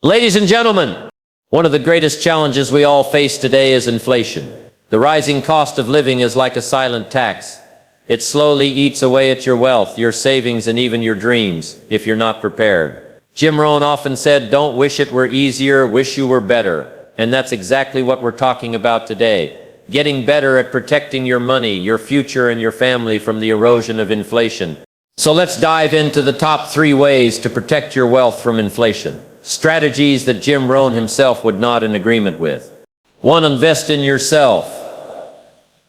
Ladies and gentlemen, one of the greatest challenges we all face today is inflation. The rising cost of living is like a silent tax. It slowly eats away at your wealth, your savings, and even your dreams, if you're not prepared. Jim Rohn often said, "Don't wish it were easier, wish you were better." And that's exactly what we're talking about today. Getting better at protecting your money, your future, and your family from the erosion of inflation. So let's dive into the top 3 ways to protect your wealth from inflation. Strategies that Jim Rohn himself would not in agreement with. 1. Invest in yourself.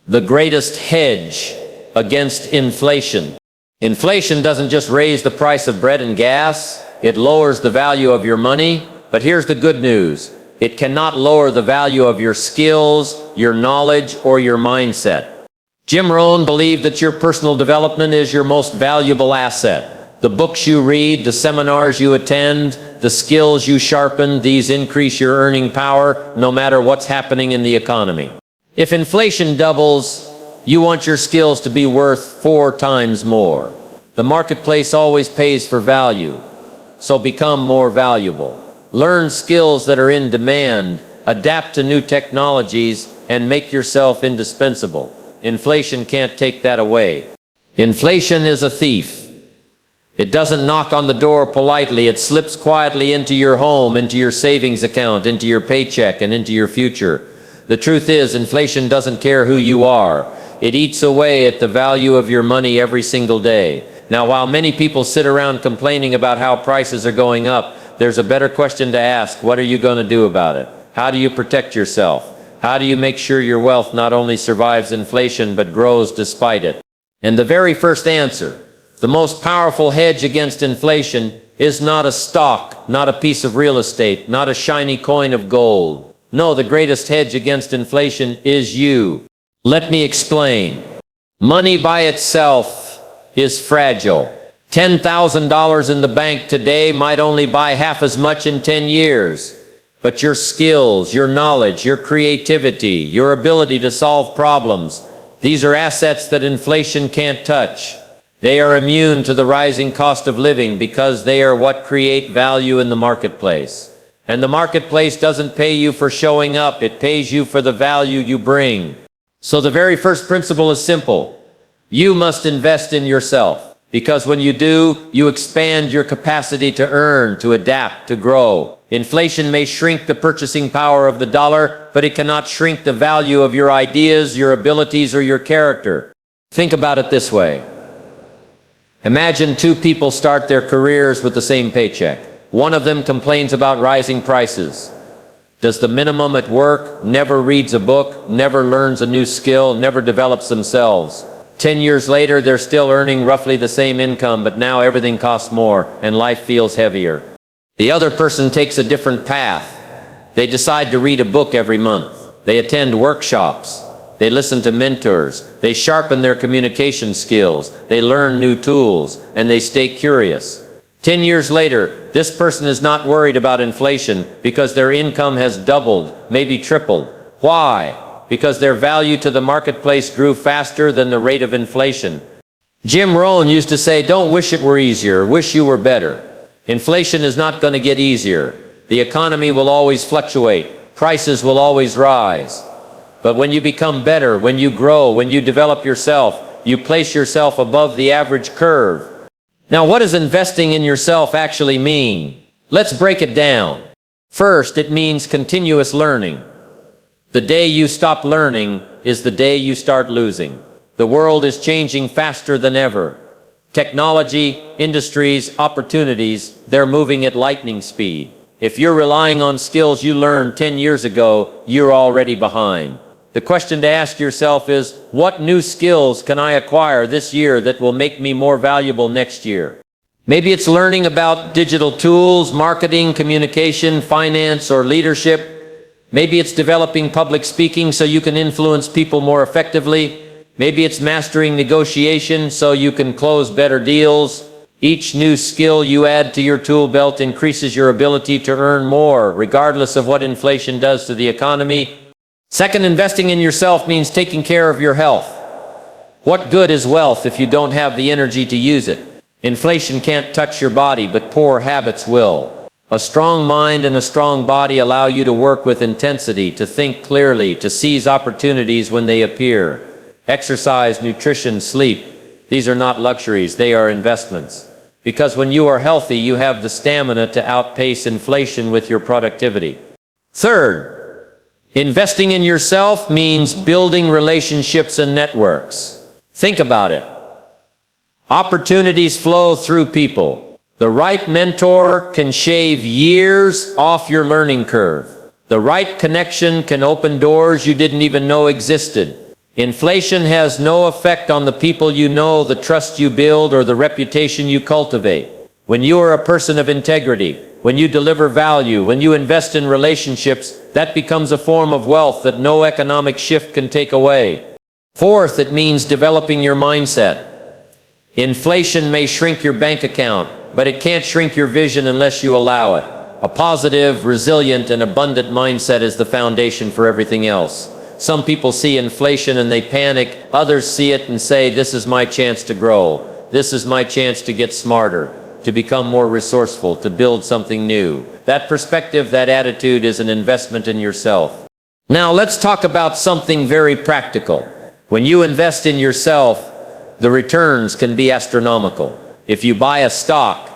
The greatest hedge against inflation. Inflation doesn't just raise the price of bread and gas, it lowers the value of your money. But here's the good news. It cannot lower the value of your skills, your knowledge, or your mindset. Jim Rohn believed that your personal development is your most valuable asset. The books you read, the seminars you attend, the skills you sharpen, these increase your earning power no matter what's happening in the economy. If inflation doubles, you want your skills to be worth 4 times more. The marketplace always pays for value, so become more valuable. Learn skills that are in demand, adapt to new technologies, and make yourself indispensable. Inflation can't take that away. Inflation is a thief. It doesn't knock on the door politely. It slips quietly into your home, into your savings account, into your paycheck, and into your future. The truth is, inflation doesn't care who you are. It eats away at the value of your money every single day. Now, while many people sit around complaining about how prices are going up, there's a better question to ask. What are you going to do about it? How do you protect yourself? How do you make sure your wealth not only survives inflation but grows despite it? And the very first answer, the most powerful hedge against inflation, is not a stock, not a piece of real estate, not a shiny coin of gold. No, the greatest hedge against inflation is you. Let me explain. Money by itself is fragile. $10,000 in the bank today might only buy half as much in 10 years. But your skills, your knowledge, your creativity, your ability to solve problems, these are assets that inflation can't touch. They are immune to the rising cost of living because they are what create value in the marketplace. And the marketplace doesn't pay you for showing up, it pays you for the value you bring. So the very first principle is simple. You must invest in yourself. Because when you do, you expand your capacity to earn, to adapt, to grow. Inflation may shrink the purchasing power of the dollar, but it cannot shrink the value of your ideas, your abilities, or your character. Think about it this way. Imagine 2 people start their careers with the same paycheck. One of them complains about rising prices. Does the minimum at work, never reads a book, never learns a new skill, never develops themselves. 10 years later, they're still earning roughly the same income, but now everything costs more and life feels heavier. The other person takes a different path. They decide to read a book every month. They attend workshops. They listen to mentors. They sharpen their communication skills. They learn new tools, and they stay curious. 10 years later, this person is not worried about inflation because their income has doubled, maybe tripled. Why? Because their value to the marketplace grew faster than the rate of inflation. Jim Rohn used to say, "Don't wish it were easier, wish you were better." Inflation is not going to get easier. The economy will always fluctuate. Prices will always rise. But when you become better, when you grow, when you develop yourself, you place yourself above the average curve. Now, what does investing in yourself actually mean? Let's break it down. First, it means continuous learning. The day you stop learning is the day you start losing. The world is changing faster than ever. Technology, industries, opportunities, they're moving at lightning speed. If you're relying on skills you learned 10 years ago, you're already behind. The question to ask yourself is, what new skills can I acquire this year that will make me more valuable next year? Maybe it's learning about digital tools, marketing, communication, finance, or leadership. Maybe it's developing public speaking so you can influence people more effectively. Maybe it's mastering negotiation so you can close better deals. Each new skill you add to your tool belt increases your ability to earn more, regardless of what inflation does to the economy. Second, investing in yourself means taking care of your health. What good is wealth if you don't have the energy to use it? Inflation can't touch your body, but poor habits will. A strong mind and a strong body allow you to work with intensity, to think clearly, to seize opportunities when they appear. Exercise, nutrition, sleep, these are not luxuries, they are investments. Because when you are healthy, you have the stamina to outpace inflation with your productivity. Third, investing in yourself means building relationships and networks. Think about it. Opportunities flow through people. The right mentor can shave years off your learning curve. The right connection can open doors you didn't even know existed. Inflation has no effect on the people you know, the trust you build, or the reputation you cultivate. When you are a person of integrity, when you deliver value, when you invest in relationships, that becomes a form of wealth that no economic shift can take away. Fourth, it means developing your mindset. Inflation may shrink your bank account, but it can't shrink your vision unless you allow it. A positive, resilient, and abundant mindset is the foundation for everything else. Some people see inflation and they panic. Others see it and say, this is my chance to grow. This is my chance to get smarter, to become more resourceful, to build something new. That perspective, that attitude is an investment in yourself. Now let's talk about something very practical. When you invest in yourself, the returns can be astronomical. If you buy a stock,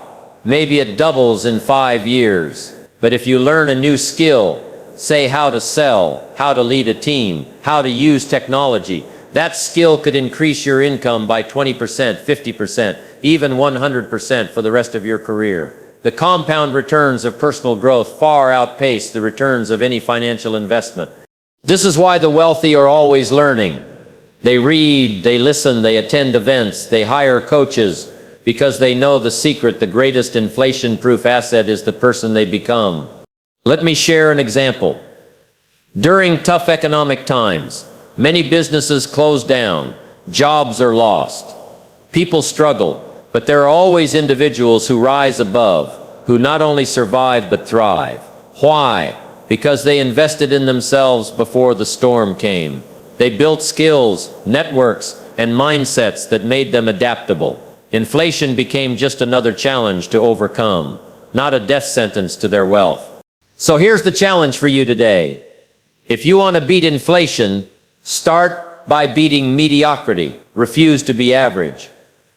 maybe it doubles in 5 years. But if you learn a new skill, say how to sell, how to lead a team, how to use technology, that skill could increase your income by 20%, 50%, even 100% for the rest of your career. The compound returns of personal growth far outpace the returns of any financial investment. This is why the wealthy are always learning. They read, they listen, they attend events, they hire coaches, because they know the secret, the greatest inflation-proof asset is the person they become. Let me share an example. During tough economic times, many businesses close down, jobs are lost, people struggle, but there are always individuals who rise above, who not only survive but thrive. Why? Because they invested in themselves before the storm came. They built skills, networks, and mindsets that made them adaptable. Inflation became just another challenge to overcome, not a death sentence to their wealth. So here's the challenge for you today. If you want to beat inflation, start by beating mediocrity. Refuse to be average.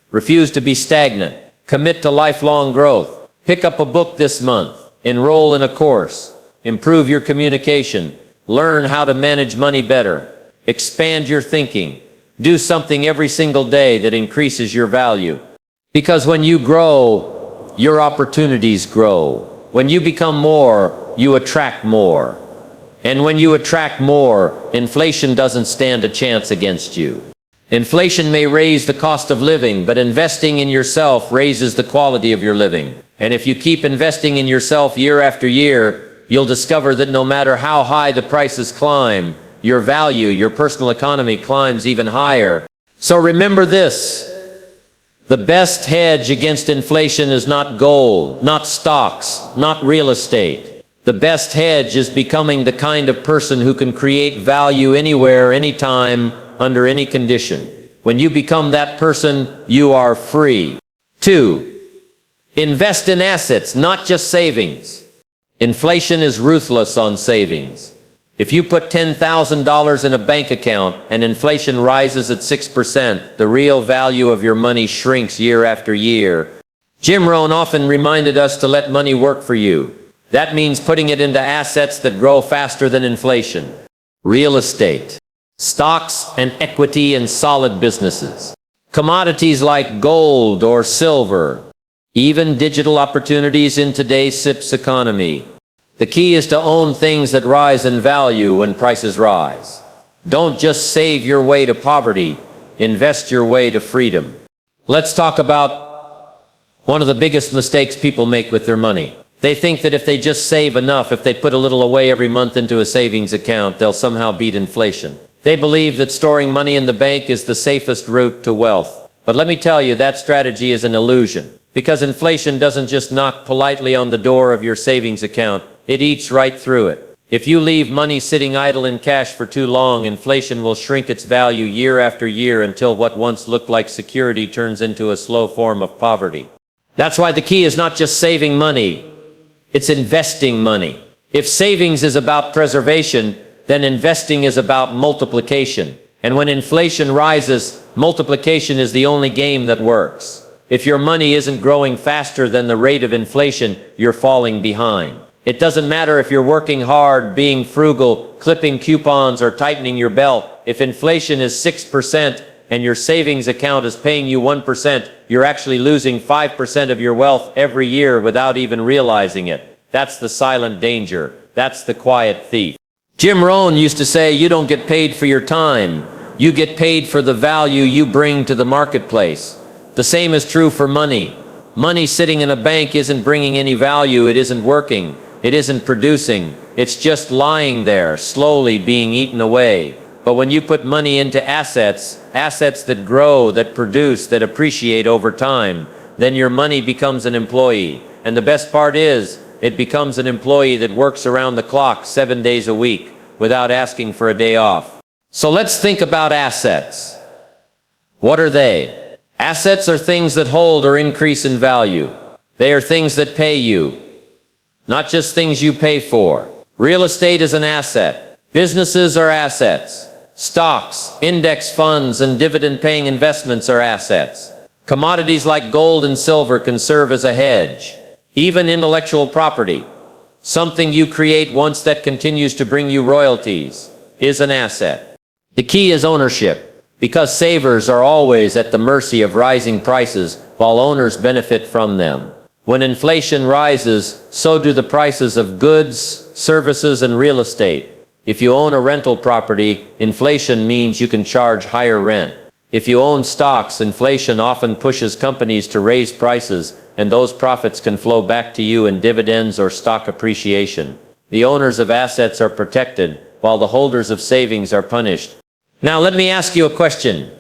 Refuse to be stagnant. Commit to lifelong growth. Pick up a book this month. Enroll in a course. Improve your communication. Learn how to manage money better. Expand your thinking. Do something every single day that increases your value. Because when you grow, your opportunities grow. When you become more, you attract more. And when you attract more, inflation doesn't stand a chance against you. Inflation may raise the cost of living, but investing in yourself raises the quality of your living. And if you keep investing in yourself year after year, you'll discover that no matter how high the prices climb, your value, your personal economy climbs even higher. So remember this. The best hedge against inflation is not gold, not stocks, not real estate. The best hedge is becoming the kind of person who can create value anywhere, anytime, under any condition. When you become that person, you are free. 2. Invest in assets, not just savings. Inflation is ruthless on savings. If you put $10,000 in a bank account and inflation rises at 6%, the real value of your money shrinks year after year. Jim Rohn often reminded us to let money work for you. That means putting it into assets that grow faster than inflation. Real estate, stocks and equity and solid businesses. Commodities like gold or silver. Even digital opportunities in today's SIPS economy. The key is to own things that rise in value when prices rise. Don't just save your way to poverty, invest your way to freedom. Let's talk about one of the biggest mistakes people make with their money. They think that if they just save enough, if they put a little away every month into a savings account, they'll somehow beat inflation. They believe that storing money in the bank is the safest route to wealth. But let me tell you, that strategy is an illusion. Because inflation doesn't just knock politely on the door of your savings account, it eats right through it. If you leave money sitting idle in cash for too long, inflation will shrink its value year after year until what once looked like security turns into a slow form of poverty. That's why the key is not just saving money, It's investing money. If savings is about preservation, then investing is about multiplication. And when inflation rises, multiplication is the only game that works. If your money isn't growing faster than the rate of inflation, you're falling behind. It doesn't matter if you're working hard, being frugal, clipping coupons, or tightening your belt. If inflation is 6% and your savings account is paying you 1%, you're actually losing 5% of your wealth every year without even realizing it. That's the silent danger. That's the quiet thief. Jim Rohn used to say, you don't get paid for your time. You get paid for the value you bring to the marketplace. The same is true for money. Money sitting in a bank isn't bringing any value. It isn't working. It isn't producing. It's just lying there, slowly being eaten away. But when you put money into assets that grow, that produce, that appreciate over time, then your money becomes an employee. And the best part is, it becomes an employee that works around the clock 7 days a week without asking for a day off. So let's think about assets. What are they? Assets are things that hold or increase in value. They are things that pay you, not just things you pay for. Real estate is an asset. Businesses are assets. Stocks, index funds, and dividend-paying investments are assets. Commodities like gold and silver can serve as a hedge. Even intellectual property, something you create once that continues to bring you royalties, is an asset. The key is ownership, because savers are always at the mercy of rising prices while owners benefit from them. When inflation rises, so do the prices of goods, services, and real estate. If you own a rental property, inflation means you can charge higher rent. If you own stocks, inflation often pushes companies to raise prices, and those profits can flow back to you in dividends or stock appreciation. The owners of assets are protected, while the holders of savings are punished. Now let me ask you a question.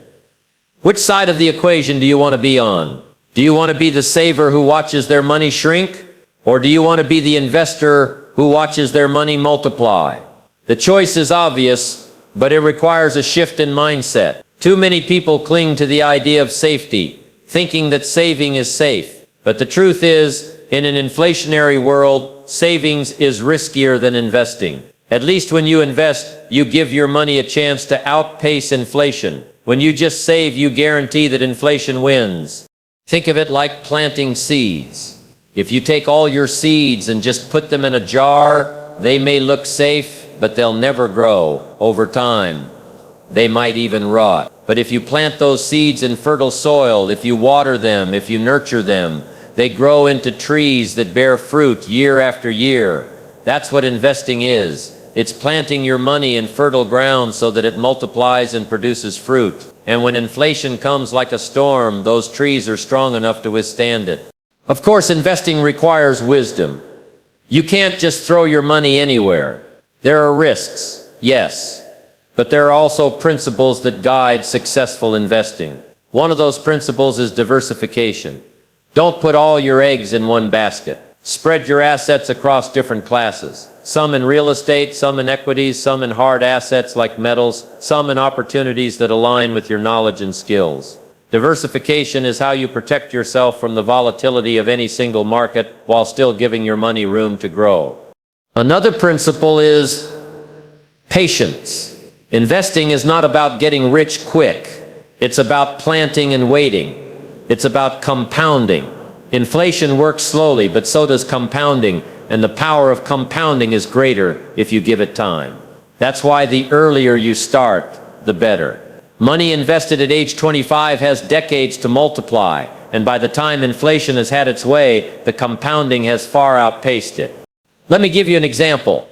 Which side of the equation do you want to be on? Do you want to be the saver who watches their money shrink? Or do you want to be the investor who watches their money multiply? The choice is obvious, but it requires a shift in mindset. Too many people cling to the idea of safety, thinking that saving is safe. But the truth is, in an inflationary world, savings is riskier than investing. At least when you invest, you give your money a chance to outpace inflation. When you just save, you guarantee that inflation wins. Think of it like planting seeds. If you take all your seeds and just put them in a jar, they may look safe, but they'll never grow. Over time, they might even rot. But if you plant those seeds in fertile soil, if you water them, if you nurture them, they grow into trees that bear fruit year after year. That's what investing is. It's planting your money in fertile ground so that it multiplies and produces fruit. And when inflation comes like a storm, those trees are strong enough to withstand it. Of course, investing requires wisdom. You can't just throw your money anywhere. There are risks, yes, but there are also principles that guide successful investing. One of those principles is diversification. Don't put all your eggs in one basket. Spread your assets across different classes. Some in real estate, some in equities, some in hard assets like metals, some in opportunities that align with your knowledge and skills. Diversification is how you protect yourself from the volatility of any single market while still giving your money room to grow. Another principle is patience. Investing is not about getting rich quick. It's about planting and waiting. It's about compounding. Inflation works slowly, but so does compounding, and the power of compounding is greater if you give it time. That's why the earlier you start, the better. Money invested at age 25 has decades to multiply, and by the time inflation has had its way, the compounding has far outpaced it. Let me give you an example.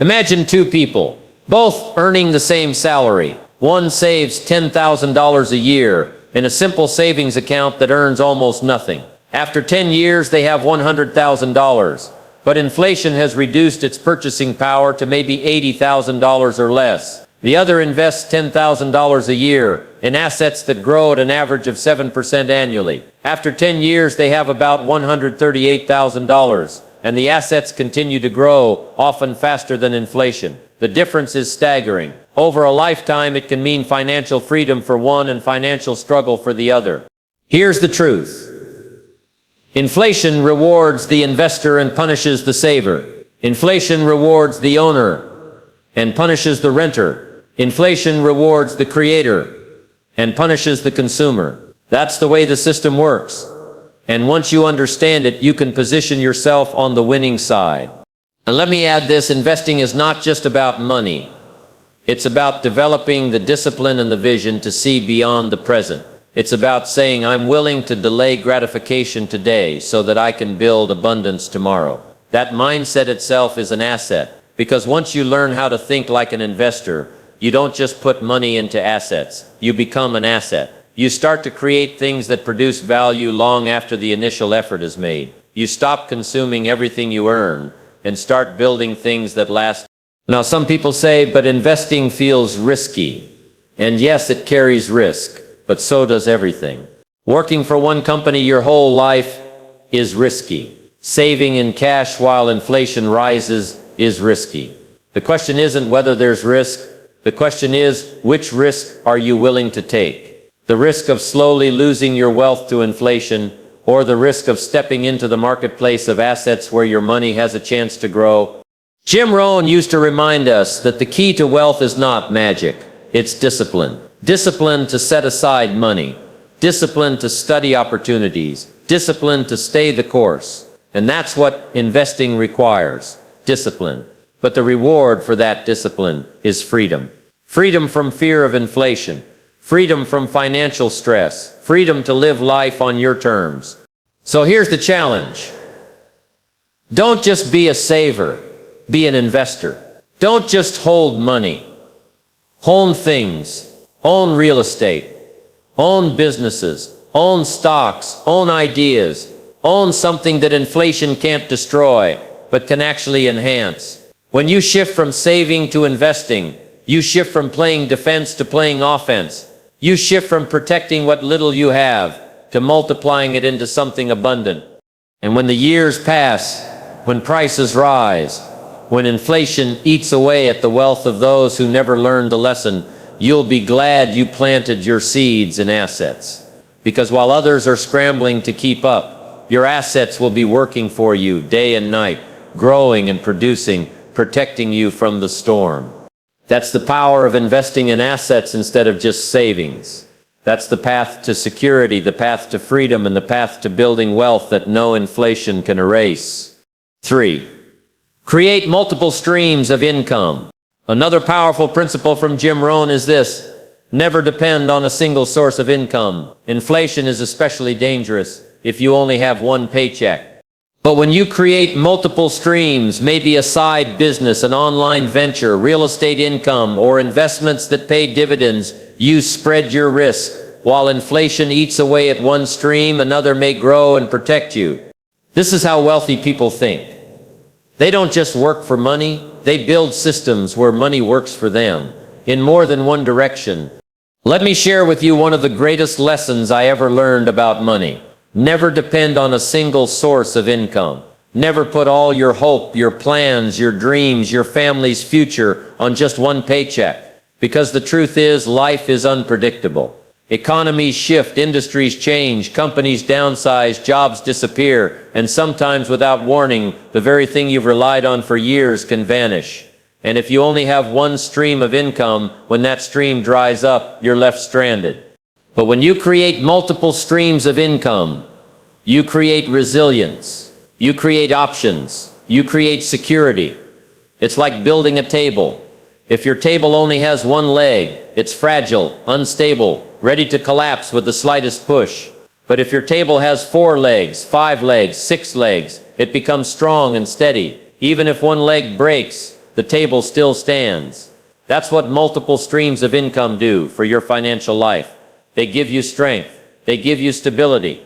Imagine two people, both earning the same salary. One saves $10,000 a year in a simple savings account that earns almost nothing. After 10 years, they have $100,000, but inflation has reduced its purchasing power to maybe $80,000 or less. The other invests $10,000 a year in assets that grow at an average of 7% annually. After 10 years, they have about $138,000, and the assets continue to grow, often faster than inflation. The difference is staggering. Over a lifetime, it can mean financial freedom for one and financial struggle for the other. Here's the truth. Inflation rewards the investor and punishes the saver. Inflation rewards the owner and punishes the renter. Inflation rewards the creator and punishes the consumer. That's the way the system works. And once you understand it, you can position yourself on the winning side. And let me add this, investing is not just about money. It's about developing the discipline and the vision to see beyond the present. It's about saying, I'm willing to delay gratification today so that I can build abundance tomorrow. That mindset itself is an asset, because once you learn how to think like an investor, you don't just put money into assets. You become an asset. You start to create things that produce value long after the initial effort is made. You stop consuming everything you earn and start building things that last. Now, some people say, but investing feels risky. And yes, it carries risk, but so does everything. Working for one company your whole life is risky. Saving in cash while inflation rises is risky. The question isn't whether there's risk. The question is, which risk are you willing to take? The risk of slowly losing your wealth to inflation, or the risk of stepping into the marketplace of assets where your money has a chance to grow? Jim Rohn used to remind us that the key to wealth is not magic, it's discipline. Discipline to set aside money. Discipline to study opportunities. Discipline to stay the course. And that's what investing requires, discipline. But the reward for that discipline is freedom. Freedom from fear of inflation. Freedom from financial stress. Freedom to live life on your terms. So here's the challenge. Don't just be a saver. Be an investor. Don't just hold money. Own things. Own real estate. Own businesses. Own stocks. Own ideas. Own something that inflation can't destroy, but can actually enhance. When you shift from saving to investing, you shift from playing defense to playing offense. You shift from protecting what little you have to multiplying it into something abundant. And when the years pass, when prices rise, when inflation eats away at the wealth of those who never learned the lesson, you'll be glad you planted your seeds in assets. Because while others are scrambling to keep up, your assets will be working for you day and night, growing and producing, protecting you from the storm. That's the power of investing in assets instead of just savings. That's the path to security, the path to freedom, and the path to building wealth that no inflation can erase. 3. Create multiple streams of income. Another powerful principle from Jim Rohn is this: never depend on a single source of income. Inflation is especially dangerous if you only have one paycheck. But when you create multiple streams, maybe a side business, an online venture, real estate income, or investments that pay dividends, you spread your risk. While inflation eats away at one stream, another may grow and protect you. This is how wealthy people think. They don't just work for money, they build systems where money works for them, in more than one direction. Let me share with you one of the greatest lessons I ever learned about money. Never depend on a single source of income. Never put all your hope, your plans, your dreams, your family's future on just one paycheck. Because the truth is, life is unpredictable. Economies shift, industries change, companies downsize, jobs disappear, and sometimes without warning, the very thing you've relied on for years can vanish. And if you only have one stream of income, when that stream dries up, you're left stranded. But when you create multiple streams of income, you create resilience, you create options, you create security. It's like building a table. If your table only has one leg, it's fragile, unstable, ready to collapse with the slightest push. But if your table has 4 legs, 5 legs, 6 legs, it becomes strong and steady. Even if one leg breaks, the table still stands. That's what multiple streams of income do for your financial life. They give you strength. They give you stability.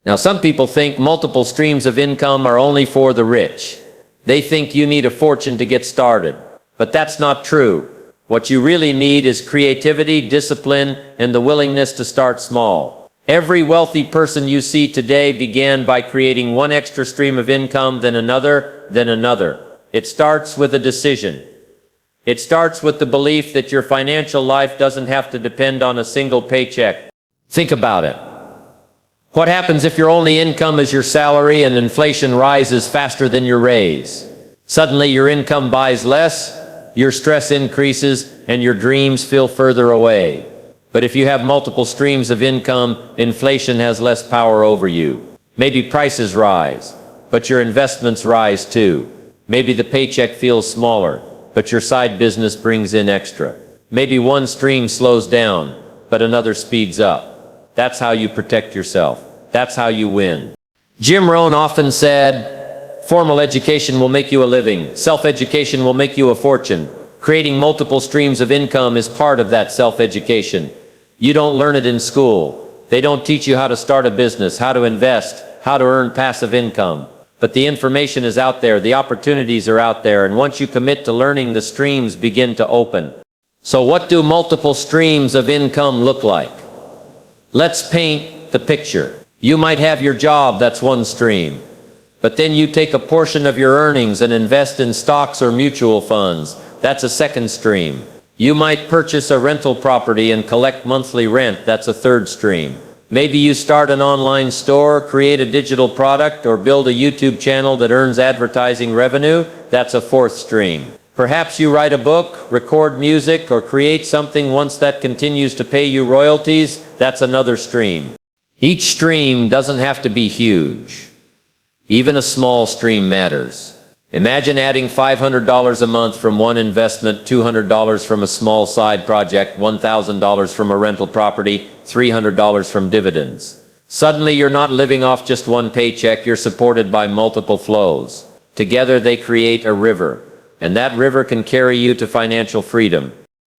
Now, some people think multiple streams of income are only for the rich. They think you need a fortune to get started. But that's not true. What you really need is creativity, discipline, and the willingness to start small. Every wealthy person you see today began by creating one extra stream of income, then another, then another. It starts with a decision. It starts with the belief that your financial life doesn't have to depend on a single paycheck. Think about it. What happens if your only income is your salary and inflation rises faster than your raise? Suddenly your income buys less, your stress increases, and your dreams feel further away. But if you have multiple streams of income, inflation has less power over you. Maybe prices rise, but your investments rise too. Maybe the paycheck feels smaller, but your side business brings in extra. Maybe one stream slows down, but another speeds up. That's how you protect yourself. That's how you win. Jim Rohn often said, formal education will make you a living. Self-education will make you a fortune. Creating multiple streams of income is part of that self-education. You don't learn it in school. They don't teach you how to start a business, how to invest, how to earn passive income. But the information is out there, the opportunities are out there, and once you commit to learning, the streams begin to open. So what do multiple streams of income look like? Let's paint the picture. You might have your job, that's one stream. But then you take a portion of your earnings and invest in stocks or mutual funds. That's a second stream. You might purchase a rental property and collect monthly rent. That's a third stream. Maybe you start an online store, create a digital product, or build a YouTube channel that earns advertising revenue. That's a fourth stream. Perhaps you write a book, record music, or create something once that continues to pay you royalties. That's another stream. Each stream doesn't have to be huge. Even a small stream matters. Imagine adding $500 a month from one investment, $200 from a small side project, $1,000 from a rental property, $300 from dividends. Suddenly you're not living off just one paycheck, you're supported by multiple flows. Together they create a river, and that river can carry you to financial freedom.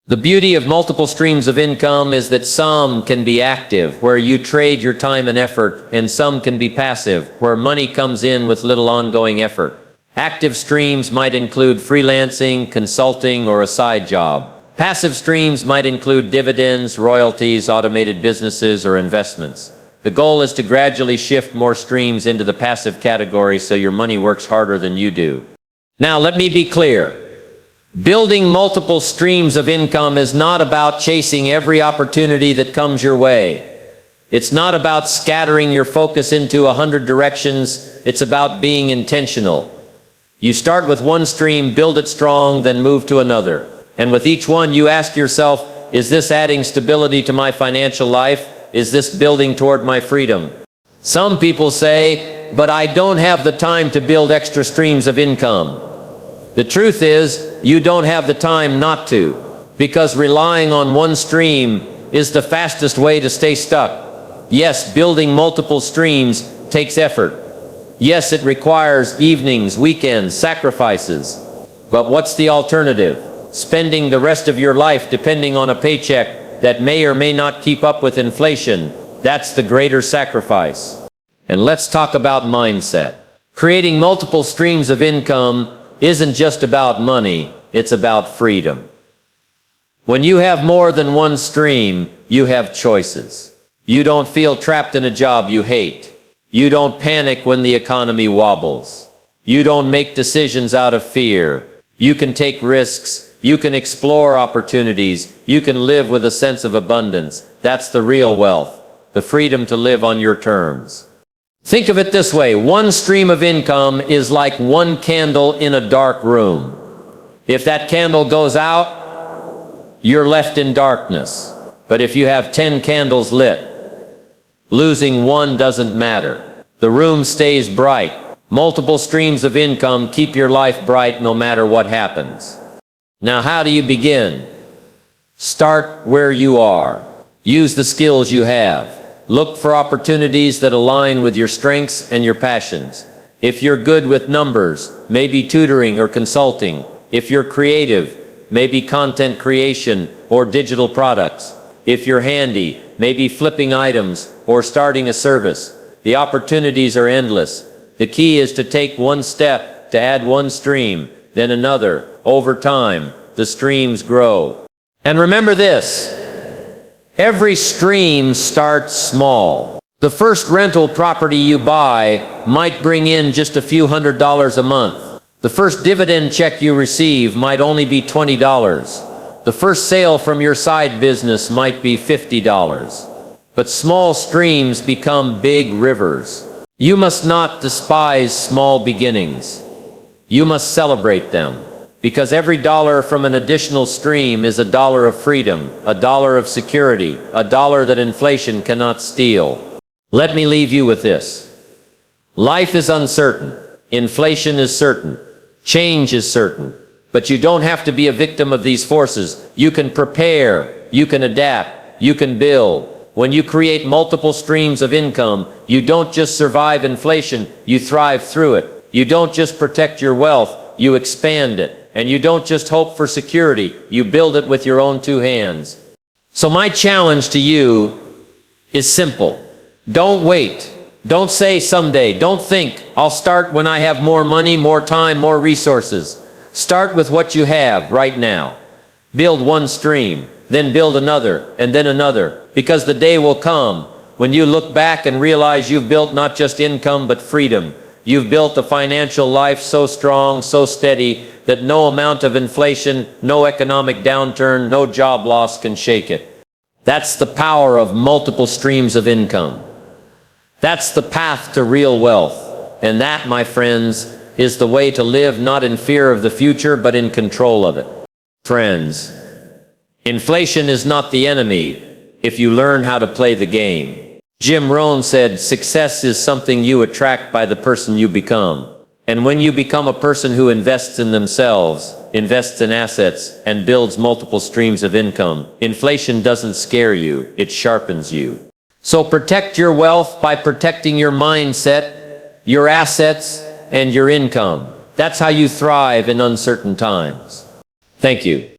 The beauty of multiple streams of income is that some can be active, where you trade your time and effort, and some can be passive, where money comes in with little ongoing effort. Active streams might include freelancing, consulting, or a side job. Passive streams might include dividends, royalties, automated businesses, or investments. The goal is to gradually shift more streams into the passive category so your money works harder than you do. Now let me be clear. Building multiple streams of income is not about chasing every opportunity that comes your way. It's not about scattering your focus into 100 directions. It's about being intentional. You start with one stream, build it strong, then move to another. And with each one you ask yourself, is this adding stability to my financial life? Is this building toward my freedom? Some people say, but I don't have the time to build extra streams of income. The truth is, you don't have the time not to, because relying on one stream is the fastest way to stay stuck. Yes, building multiple streams takes effort. Yes, it requires evenings, weekends, sacrifices. But what's the alternative? Spending the rest of your life depending on a paycheck that may or may not keep up with inflation. That's the greater sacrifice. And let's talk about mindset. Creating multiple streams of income isn't just about money, it's about freedom. When you have more than one stream, you have choices. You don't feel trapped in a job you hate. You don't panic when the economy wobbles. You don't make decisions out of fear. You can take risks. You can explore opportunities. You can live with a sense of abundance. That's the real wealth, the freedom to live on your terms. Think of it this way, one stream of income is like one candle in a dark room. If that candle goes out, you're left in darkness. But if you have 10 candles lit, losing one doesn't matter. The room stays bright. Multiple streams of income keep your life bright no matter what happens. Now, how do you begin? Start where you are. Use the skills you have. Look for opportunities that align with your strengths and your passions. If you're good with numbers, maybe tutoring or consulting. If you're creative, maybe content creation or digital products. If you're handy, maybe flipping items or starting a service. The opportunities are endless. The key is to take one step, to add one stream, then another. Over time, the streams grow. And remember this. Every stream starts small. The first rental property you buy might bring in just a few $100s a month. The first dividend check you receive might only be $20. The first sale from your side business might be $50. but small streams become big rivers. You must not despise small beginnings. You must celebrate them, because every dollar from an additional stream is a dollar of freedom, a dollar of security, a dollar that inflation cannot steal. Let me leave you with this. Life is uncertain. Inflation is certain. Change is certain. But you don't have to be a victim of these forces. You can prepare. You can adapt. You can build. When you create multiple streams of income, you don't just survive inflation, you thrive through it. You don't just protect your wealth, you expand it. And you don't just hope for security, you build it with your own two hands. So my challenge to you is simple. Don't wait. Don't say someday. Don't think, I'll start when I have more money, more time, more resources. Start with what you have right now. Build one stream, then build another, and then another. Because the day will come when you look back and realize you've built not just income but freedom. You've built a financial life so strong, so steady, that no amount of inflation, no economic downturn, no job loss can shake it. That's the power of multiple streams of income. That's the path to real wealth. And that, my friends, is the way to live not in fear of the future, but in control of it. Friends, inflation is not the enemy if you learn how to play the game. Jim Rohn said, success is something you attract by the person you become. And when you become a person who invests in themselves, invests in assets, and builds multiple streams of income, inflation doesn't scare you, it sharpens you. So protect your wealth by protecting your mindset, your assets, and your income. That's how you thrive in uncertain times. Thank you.